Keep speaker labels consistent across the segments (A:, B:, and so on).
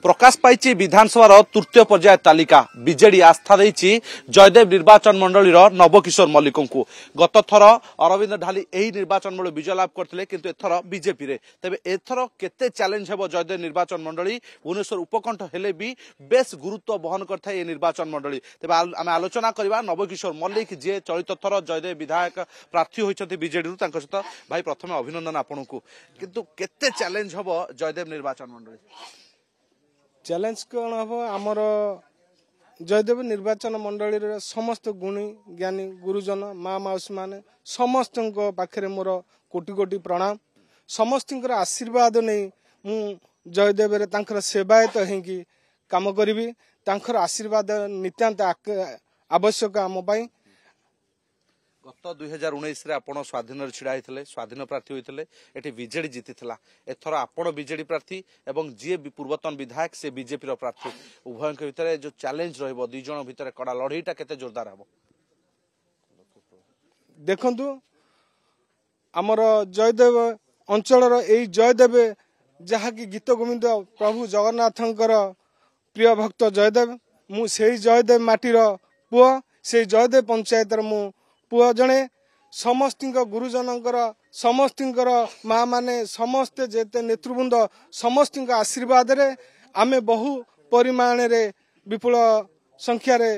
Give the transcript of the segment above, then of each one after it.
A: प्रकाश पाई विधानसभा तृतीय पर्याय तालिका बीजेडी आस्था देछि जयदेव निर्वाचन मंडलीर नवकिशोर मल्लिक को गत थर अरविंद ढाली यही निर्वाचन मंडली विजय लाभ करते किंतु एथर बीजेपी रे तेबे एथर केते चैलेंज हेबो जयदेव निर्वाचन मंडली भुवनेश्वर उपकंठ हेले भी बेस गुरुत्व बहन करता है निर्वाचन मंडली तेबे आम आलोचना करबा नवकिशोर मल्लिक जे चलित थर जयदेव विधायक प्रार्थी होइछथि बीजेडी तांको सहित भाई प्रथमे अभिनंदन आपनकु किंतु केते चैलेंज हेबो जयदेव निर्वाचन मंडली
B: चैलेंज कौन हम आमर जयदेव निर्वाचन मंडली समस्त गुणी ज्ञानी गुरुजन माँ माउसी माने समस्त पाखे मोर कोटि कोटि प्रणाम समस्त आशीर्वाद नहीं मु जयदेव तांकर सेवायत होगी काम करी तांकर आशीर्वाद नितांत आवश्यक आम पाई
A: गत 2019 रे आपण स्वाधीन छिड़ा होते स्वाधीन प्रार्थी होते एटी बीजेडी जीती एथर आपण बीजेडी प्रार्थी एवं जी पूर्वतन विधायक से बीजेपी प्रार्थी उभय भितर जो चैलेंज रहिबो दुई जण भितर कड़ा लड़ईटा केते जोरदार हबो
B: देखंतु आमर जयदेव अंचल यही जयदेव जहाँकि गीत गोविंद प्रभु जगन्नाथंकर प्रिय भक्त जयदेव मु से जयदेव माटीर पुओ से जयदेव पंचायतर मु पुओ जड़े समस्त गुरुजनकर समस्त माँ माने समस्ते जेते नेतृवृंद समस्त आशीर्वाद रे आमे बहु परिमाण रे विपुल संख्या रे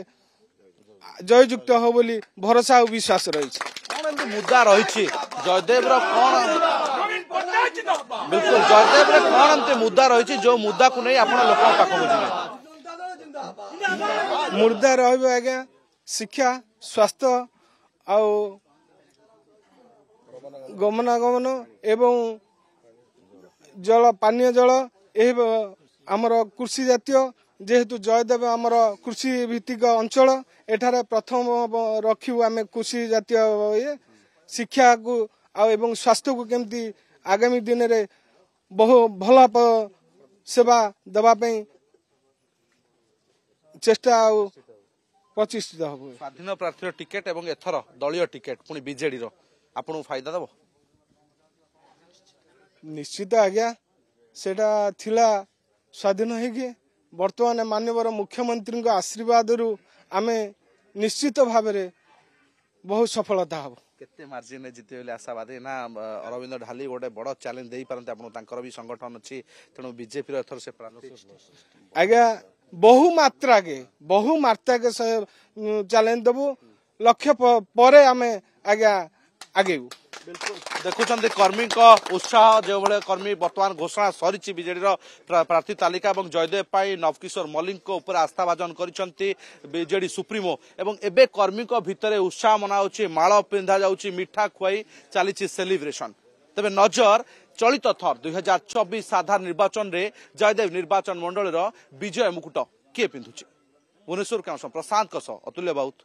B: जययुक्त हो बोली भरोसा और विश्वास रही
A: मुद्दा रही जयदेव बिल्कुल जयदेव कौन मुद्दा रही जो मुद्दा को नहीं आप लोक पाखक
B: मुद्दा रहा शिक्षा स्वास्थ्य आउ गमनागमन एवं जल पानीय जल आमर कृषि जातीय जेहेतु जयदेव आमर कृषि भित्तिक अंचल एठारे प्रथम रखिबु आमे कृषि जातीय शिक्षा को एवं स्वास्थ्य को केमती आगामी दिन रे बहु भल सेवा दबा चेष्टा प्रतिष्ठित हम
A: स्वाधीन प्रार्थी टिकेट एवं एथर दलीय टिकेट पुणी बीजेडी आपन फायदा दब
B: निश्चित आज्ञा सेटा थिला स्वाधीन होगी वर्तमान माननीय मुख्यमंत्री आशीर्वाद रु आमे निश्चित भाव में बहुत सफलता हम
A: केते मार्जिन जीते बोले आशावादी ना अरविंद ढाली गोटे बड़ चैलेंज दे पारते आपन तांकर भी संगठन अछि तेणु बीजेपी एथर से प्रार्थी
B: आज्ञा बहु मात्रा के चैलेंज देबू लक्ष्य पर आमे आज्ञा आगे
A: बिल्कुल देखुं कर्मी उत्साह जो भाई कर्मी बर्तमान घोषणा सरी बीजेडी प्रार्थी तालिका और जयदेव पाई नवकिशोर मल्लिक उपर आस्था भाजन बीजेडी सुप्रीमो एवं एबे कर्मी भितर उत्साह मनाऊँ माल पिंधा जाऊँगी मिठा खुआई चली सेलिब्रेशन तेज नजर चलित थर 2024 साधारण निर्वाचन रे जयदेव निर्वाचन मंडल विजय मुकुट किए पिंधुची भुवनेश्वर प्रशांत अतुल्य बाउत।